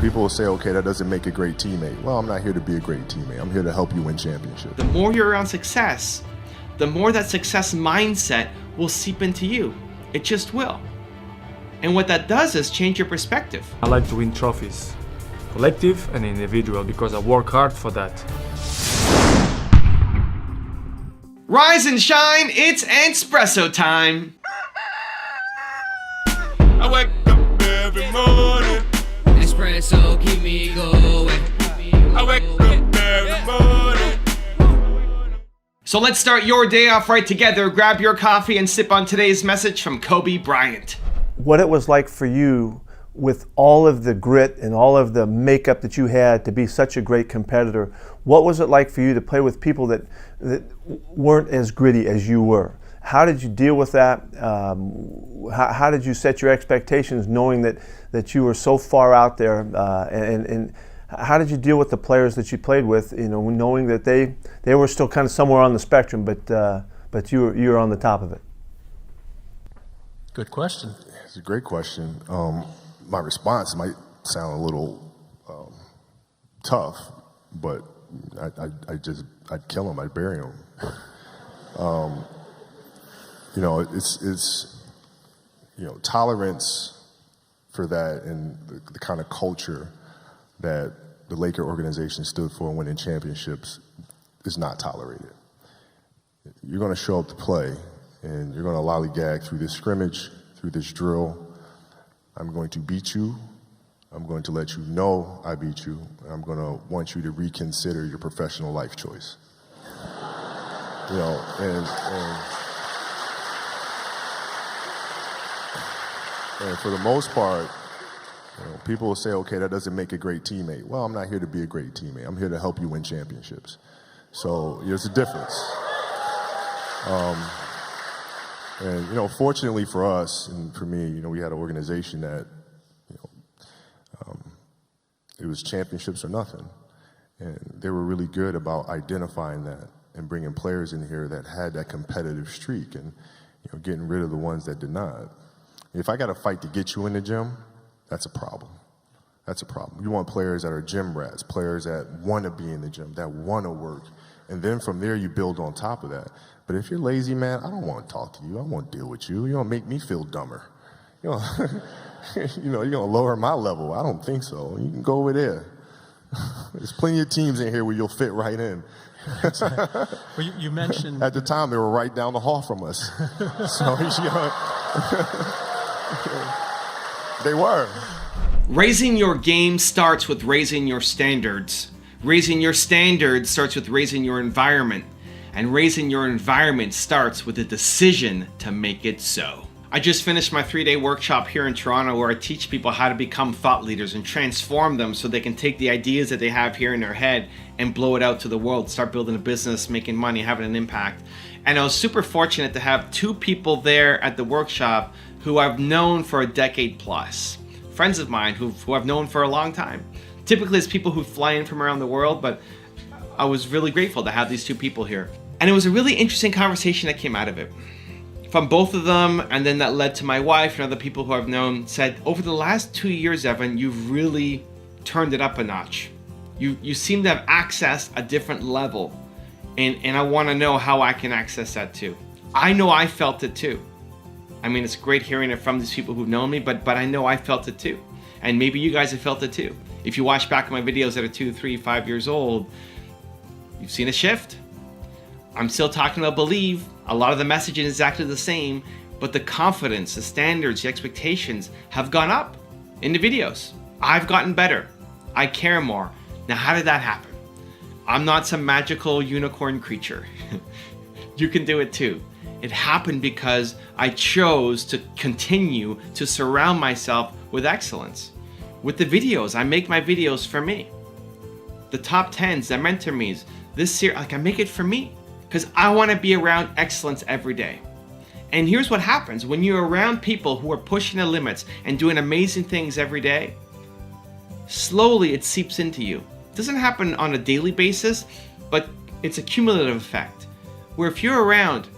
people will say, okay, that doesn't make a great teammate. Well, I'm not here to be a great teammate. I'm here to help you win championships. The more you're around success, the more that success mindset will seep into you. It just will. And what that does is change your perspective. I like to win trophies, collective and individual, because I work hard for that. Rise and shine, it's espresso time. I wake up every morning. Espresso keep me going. I wake up every morning. So let's start your day off right together. Grab your coffee and sip on today's message from Kobe Bryant. What it was like for you with all of the grit and all of the makeup that you had to be such a great competitor. What was it like for you to play with people that weren't as gritty as you were? How did you deal with that? How did you set your expectations knowing that you were so far out there? And how did you deal with the players that you played with, knowing that they were still kind of somewhere on the spectrum, but you were on the top of it? Good question. It's a great question. My response might sound a little tough, but I'd kill him, I'd bury him. It's tolerance for that and the kind of culture that the Laker organization stood for in winning championships is not tolerated. You're going to show up to play, and you're going to lollygag through this scrimmage, through this drill. I'm going to beat you. I'm going to let you know I beat you. And I'm going to want you to reconsider your professional life choice. And for the most part, people will say, okay, that doesn't make a great teammate. Well, I'm not here to be a great teammate. I'm here to help you win championships. So there's a difference. Fortunately for us and for me, we had an organization that, it was championships or nothing. And they were really good about identifying that and bringing players in here that had that competitive streak and, getting rid of the ones that did not. If I got to fight to get you in the gym, that's a problem. That's a problem. You want players that are gym rats, players that want to be in the gym, that want to work. And then from there, you build on top of that. But if you're lazy, man, I don't want to talk to you. I won't deal with you. You're going to make me feel dumber. You're going to lower my level. I don't think so. You can go over there. There's plenty of teams in here where you'll fit right in. Well, you mentioned... At the time, they were right down the hall from us. So, they were. Raising your game starts with raising your standards. Raising your standards starts with raising your environment. And raising your environment starts with a decision to make it so. I just finished my 3-day workshop here in Toronto where I teach people how to become thought leaders and transform them so they can take the ideas that they have here in their head and blow it out to the world, start building a business, making money, having an impact. And I was super fortunate to have 2 people there at the workshop who I've known for a decade plus. Friends of mine who I've known for a long time. Typically it's people who fly in from around the world, but I was really grateful to have these 2 people here. And it was a really interesting conversation that came out of it. From both of them, and then that led to my wife and other people who I've known, said, over the last 2 years, Evan, you've really turned it up a notch. You seem to have accessed a different level. And I want to know how I can access that too. I know I felt it too. I mean, it's great hearing it from these people who've known me, but I know I felt it too. And maybe you guys have felt it too. If you watch back my videos that are 2, 3, 5 years old, you've seen a shift. I'm still talking about believe. A lot of the messaging is exactly the same, but the confidence, the standards, the expectations have gone up in the videos. I've gotten better. I care more. Now, how did that happen? I'm not some magical unicorn creature. You can do it too. It happened because I chose to continue to surround myself with excellence. With the videos, I make my videos for me. The top 10s, the mentor me's, this series, I make it for me. Because I want to be around excellence every day. And here's what happens when you're around people who are pushing the limits and doing amazing things every day. Slowly it seeps into you. It doesn't happen on a daily basis, but it's a cumulative effect. Where if you're around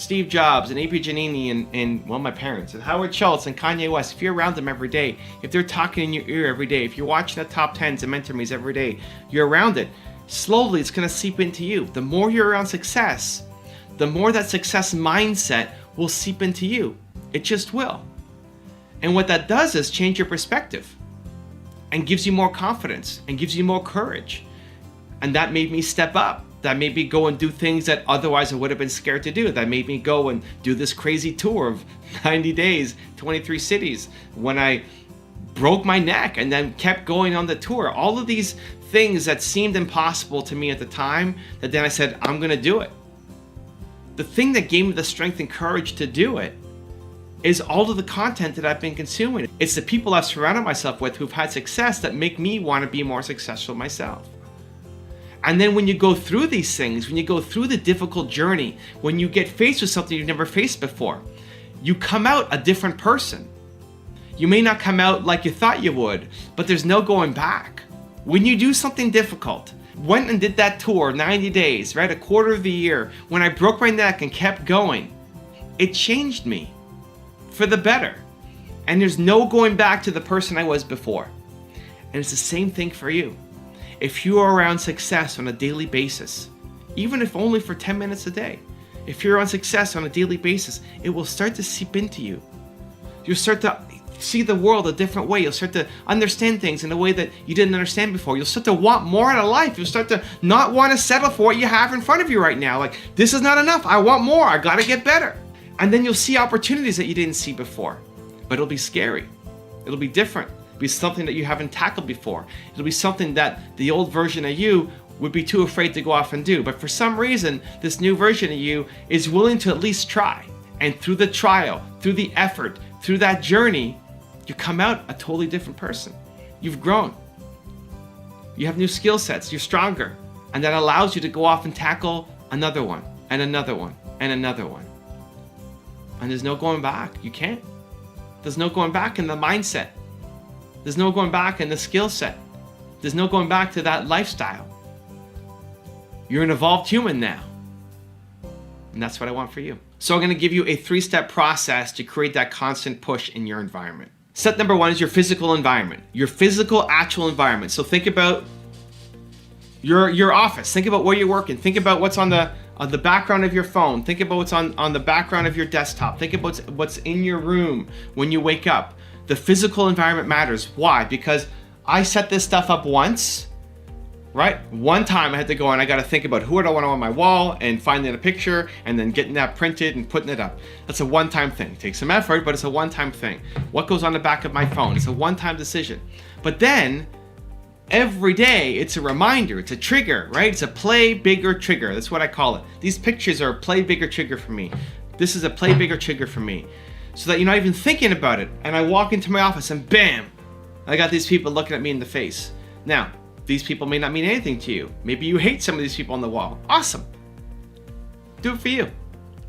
Steve Jobs and A.P. Giannini and well, my parents and Howard Schultz and Kanye West, if you're around them every day, if they're talking in your ear every day, if you're watching the top 10s and mentor me's every day, you're around it, slowly it's going to seep into you. The more you're around success, the more that success mindset will seep into you. It just will. And what that does is change your perspective and gives you more confidence and gives you more courage. And that made me step up. That made me go and do things that otherwise I would have been scared to do. That made me go and do this crazy tour of 90 days, 23 cities, when I broke my neck and then kept going on the tour. All of these things that seemed impossible to me at the time, that then I said, I'm gonna do it. The thing that gave me the strength and courage to do it is all of the content that I've been consuming. It's the people I've surrounded myself with who've had success that make me want to be more successful myself. And then when you go through these things, when you go through the difficult journey, when you get faced with something you've never faced before, you come out a different person. You may not come out like you thought you would, but there's no going back. When you do something difficult, went and did that tour, 90 days, right? A quarter of the year, when I broke my neck and kept going, it changed me for the better. And there's no going back to the person I was before. And it's the same thing for you. If you are around success on a daily basis, even if only for 10 minutes a day, if you're on success on a daily basis, it will start to seep into you. You'll start to see the world a different way. You'll start to understand things in a way that you didn't understand before. You'll start to want more out of life. You'll start to not want to settle for what you have in front of you right now. Like, this is not enough. I want more. I got to get better. And then you'll see opportunities that you didn't see before. But it'll be scary. It'll be different. It'll be something that you haven't tackled before. It'll be something that the old version of you would be too afraid to go off and do. But for some reason, this new version of you is willing to at least try. And through the trial, through the effort, through that journey, you come out a totally different person. You've grown. You have new skill sets. You're stronger. And that allows you to go off and tackle another one, and another one, and another one. And there's no going back. You can't. There's no going back in the mindset. There's no going back in the skill set. There's no going back to that lifestyle. You're an evolved human now. And that's what I want for you. So I'm going to give you a 3-step process to create that constant push in your environment. Step number 1 is your physical environment, your physical actual environment. So think about your office. Think about where you're working. Think about what's on the background of your phone. Think about what's on the background of your desktop. Think about what's in your room when you wake up. The physical environment matters. Why? Because I set this stuff up once, right? One time I had to go and I got to think about who do I want on my wall and finding a picture and then getting that printed and putting it up. That's a one-time thing. It takes some effort, but it's a one-time thing. What goes on the back of my phone? It's a one-time decision. But then every day it's a reminder, it's a trigger, right? It's a play bigger trigger. That's what I call it. These pictures are a play bigger trigger for me. This is a play bigger trigger for me. So that you're not even thinking about it. And I walk into my office and bam, I got these people looking at me in the face. Now, these people may not mean anything to you. Maybe you hate some of these people on the wall. Awesome. Do it for you.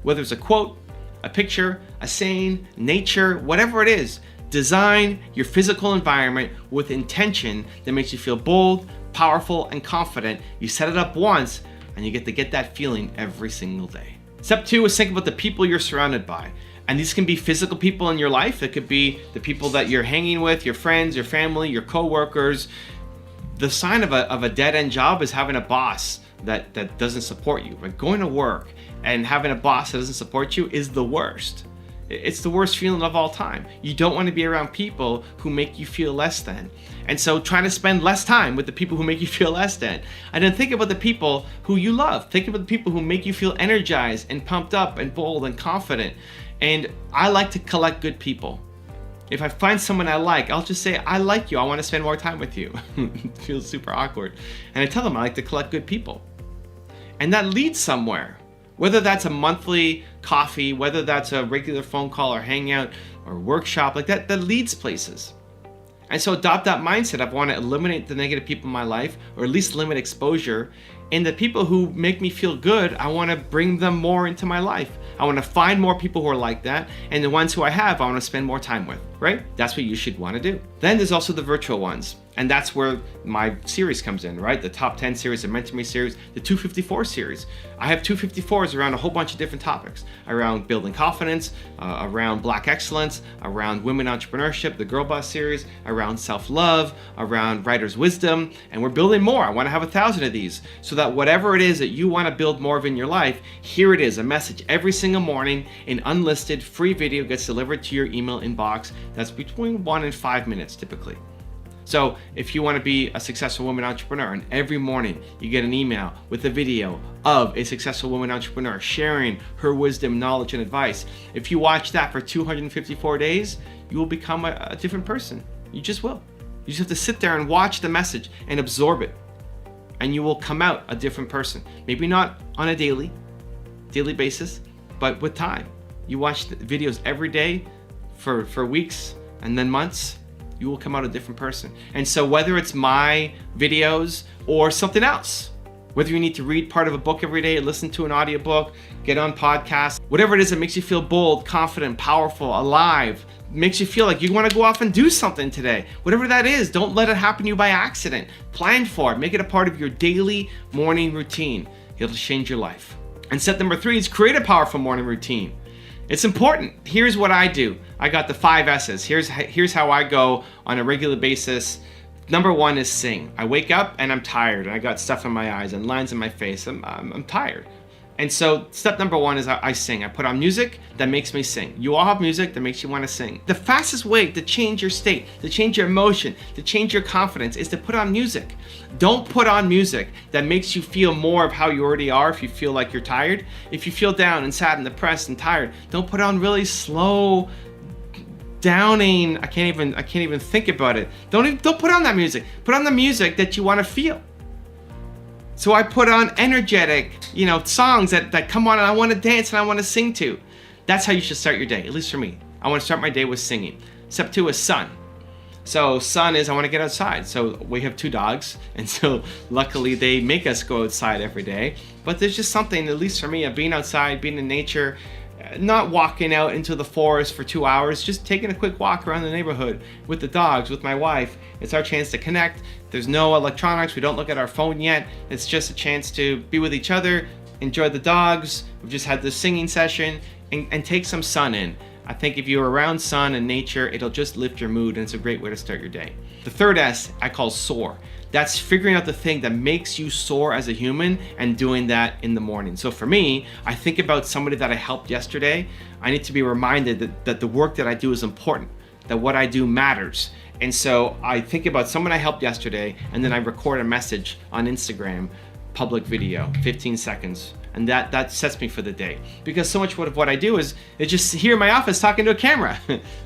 Whether it's a quote, a picture, a saying, nature, whatever it is, design your physical environment with intention that makes you feel bold, powerful, and confident. You set it up once and you get to get that feeling every single day. Step 2 is think about the people you're surrounded by. And these can be physical people in your life. It could be the people that you're hanging with, your friends, your family, your coworkers. The sign of a dead-end job is having a boss that doesn't support you. Like going to work and having a boss that doesn't support you is the worst. It's the worst feeling of all time. You don't want to be around people who make you feel less than. And so try to spend less time with the people who make you feel less than. And then think about the people who you love. Think about the people who make you feel energized and pumped up and bold and confident. And I like to collect good people. If I find someone I like, I'll just say, I like you. I want to spend more time with you. It feels super awkward. And I tell them I like to collect good people. And that leads somewhere. Whether that's a monthly coffee, whether that's a regular phone call or hangout or workshop, like that leads places. And so adopt that mindset. I want to eliminate the negative people in my life, or at least limit exposure. And the people who make me feel good, I want to bring them more into my life. I want to find more people who are like that. And the ones who I have, I want to spend more time with, right? That's what you should want to do. Then there's also the virtual ones. And that's where my series comes in, right? The top 10 series, the Mentor Me series, the 254 series. I have 254s around a whole bunch of different topics, around building confidence, around Black excellence, around women entrepreneurship, the Girl Boss series, around self-love, around writer's wisdom, and we're building more. I want to have 1,000 of these so that whatever it is that you want to build more of in your life, here it is, a message every single morning, an unlisted free video gets delivered to your email inbox. That's between 1 and 5 minutes typically. So if you want to be a successful woman entrepreneur, and every morning you get an email with a video of a successful woman entrepreneur sharing her wisdom, knowledge, and advice, if you watch that for 254 days, you will become a different person. You just will. You just have to sit there and watch the message and absorb it, and you will come out a different person. Maybe not on a daily basis, but with time. You watch the videos every day for weeks and then months, you will come out a different person. And so whether it's my videos or something else, whether you need to read part of a book every day, listen to an audiobook, get on podcasts, whatever it is that makes you feel bold, confident, powerful, alive, makes you feel like you want to go off and do something today. Whatever that is, don't let it happen to you by accident. Plan for it. Make it a part of your daily morning routine. It'll change your life. And step number 3 is create a powerful morning routine. It's important. Here's what I do. I got the 5 S's. Here's how I go on a regular basis. Number 1 is sing. I wake up and I'm tired and I got stuff in my eyes and lines in my face. I'm tired. And so step number 1 is I sing. I put on music that makes me sing. You all have music that makes you want to sing. The fastest way to change your state, to change your emotion, to change your confidence is to put on music. Don't put on music that makes you feel more of how you already are if you feel like you're tired. If you feel down and sad and depressed and tired, don't put on really slow, downing, I can't even think about it. Don't put on that music. Put on the music that you want to feel. So I put on energetic, songs that come on and I want to dance and I want to sing to. That's how you should start your day, at least for me. I want to start my day with singing. Step 2 is sun. So sun is I want to get outside. So we have 2 dogs, and so luckily they make us go outside every day. But there's just something, at least for me, of being outside, being in nature, not walking out into the forest for 2 hours, just taking a quick walk around the neighborhood with the dogs, with my wife. It's our chance to connect. There's no electronics. We don't look at our phone yet. It's just a chance to be with each other, enjoy the dogs. We've just had this singing session and take some sun in. I think if you're around sun and nature, it'll just lift your mood, and it's a great way to start your day. The 3rd S I call soar. That's figuring out the thing that makes you soar as a human and doing that in the morning. So for me, I think about somebody that I helped yesterday. I need to be reminded that the work that I do is important, that what I do matters. And so I think about someone I helped yesterday, and then I record a message on Instagram, public video, 15 seconds. And that sets me for the day. Because so much of what I do is just here in my office talking to a camera.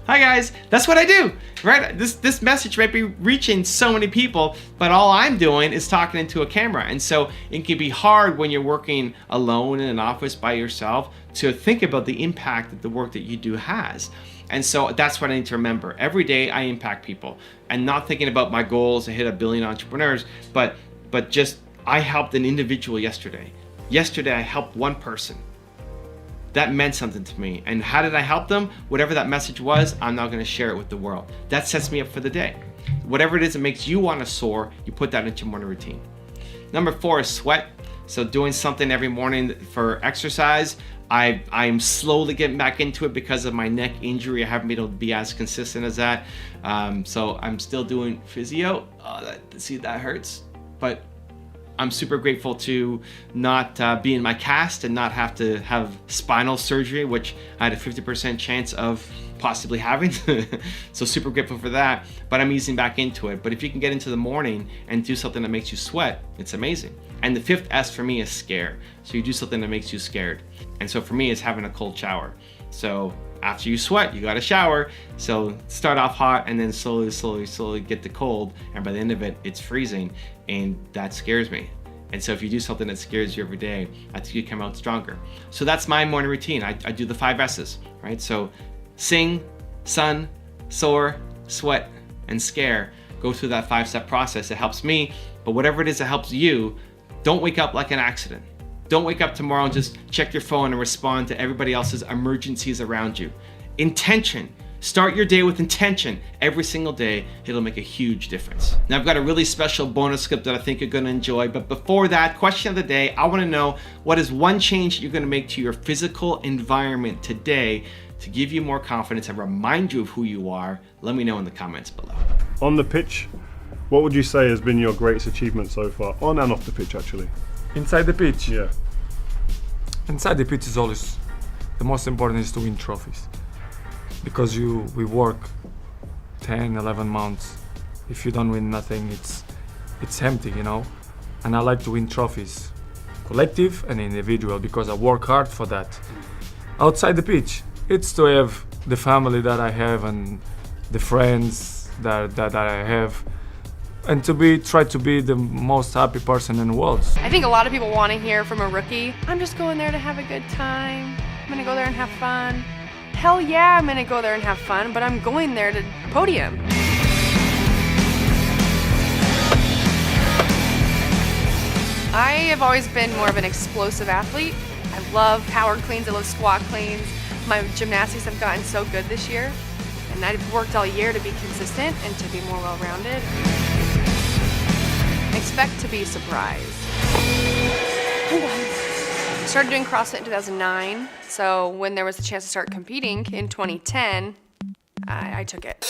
Hi guys, that's what I do, right? This message might be reaching so many people, but all I'm doing is talking into a camera. And so it can be hard when you're working alone in an office by yourself to think about the impact that the work that you do has. And so that's what I need to remember. Every day I impact people, and not thinking about my goals to hit 1 billion entrepreneurs, but just I helped an individual yesterday. Yesterday, I helped one person. That meant something to me. And how did I help them? Whatever that message was, I'm now going to share it with the world. That sets me up for the day. Whatever it is that makes you want to soar, you put that into your morning routine. Number 4 is sweat. So doing something every morning for exercise. I'm slowly getting back into it because of my neck injury. I haven't been able to be as consistent as that. So I'm still doing physio. See, that hurts. But I'm super grateful to not be in my cast and not have to have spinal surgery, which I had a 50% chance of possibly having. So super grateful for that, but I'm easing back into it. But if you can get into the morning and do something that makes you sweat, it's amazing. And the 5th S for me is scare. So you do something that makes you scared. And so for me, it's having a cold shower. So after you sweat, you got to shower. So start off hot and then slowly get the cold. And by the end of it, it's freezing. And that scares me. And so if you do something that scares you every day, I think you come out stronger. So that's my morning routine. I do the 5 S's, right? So sing, sun, soar, sweat, and scare. Go through that 5-step process. It helps me. But whatever it is that helps you, don't wake up like an accident. Don't wake up tomorrow and just check your phone and respond to everybody else's emergencies around you. Intention. Start your day with intention. Every single day, it'll make a huge difference. Now, I've got a really special bonus script that I think you're gonna enjoy, but before that, question of the day, I wanna know what is one change that you're gonna make to your physical environment today to give you more confidence and remind you of who you are? Let me know in the comments below. On the pitch, what would you say has been your greatest achievement so far? On and off the pitch, actually. Inside the pitch? Yeah. Inside the pitch is always, the most important is to win trophies. Because we work 10, 11 months. If you don't win nothing, it's empty, you know? And I like to win trophies, collective and individual, because I work hard for that. Outside the pitch, it's to have the family that I have and the friends that I have, and try to be the most happy person in the world. I think a lot of people want to hear from a rookie, I'm just going there to have a good time. I'm going to go there and have fun. Hell yeah, I'm going to go there and have fun, but I'm going there to podium. I have always been more of an explosive athlete. I love power cleans, I love squat cleans. My gymnastics have gotten so good this year, and I've worked all year to be consistent and to be more well-rounded. Expect to be surprised. I started doing CrossFit in 2009, so when there was a chance to start competing in 2010, I took it.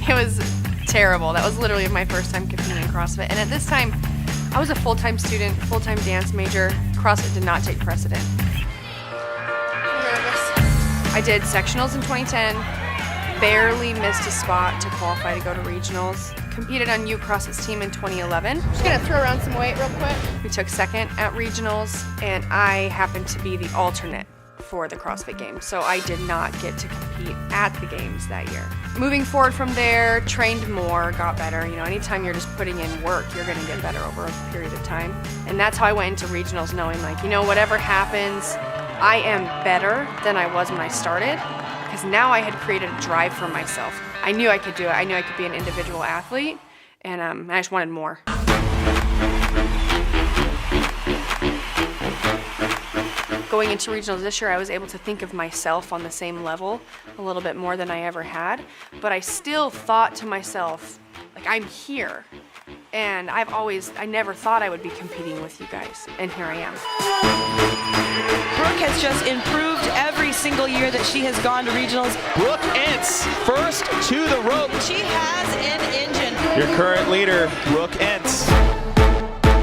It was terrible. That was literally my first time competing in CrossFit, and at this time, I was a full-time student, full-time dance major. CrossFit did not take precedent. I'm nervous. I did sectionals in 2010, barely missed a spot to qualify to go to regionals. Competed on U CrossFit's team in 2011. Just gonna throw around some weight real quick. We took second at regionals, and I happened to be the alternate for the CrossFit Games, so I did not get to compete at the games that year. Moving forward from there, trained more, got better. You know, anytime you're just putting in work, you're gonna get better over a period of time. And that's how I went into regionals, knowing like, you know, whatever happens, I am better than I was when I started, because now I had created a drive for myself. I knew I could do it. I knew I could be an individual athlete, and I just wanted more. Going into regionals this year, I was able to think of myself on the same level a little bit more than I ever had, but I still thought to myself, like, I'm here. And I never thought I would be competing with you guys, and here I am. Brooke has just improved every single year that she has gone to regionals. Brooke Entz, first to the rope. She has an engine. Your current leader, Brooke Entz.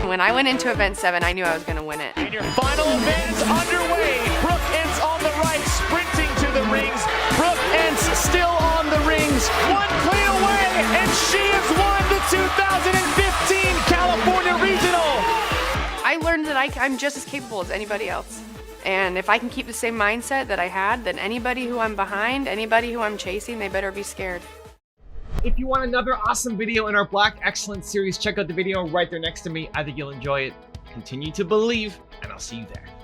When I went into event 7, I knew I was going to win it. And your final event is underway. Brooke Entz on the right, sprinting to the rings. Brooke Entz still on the rings. One clean away, and she has won the 2015 California Regional. I learned that I'm just as capable as anybody else. And if I can keep the same mindset that I had, then anybody who I'm behind, anybody who I'm chasing, they better be scared. If you want another awesome video in our Black Excellence series, check out the video right there next to me. I think you'll enjoy it. Continue to believe, and I'll see you there.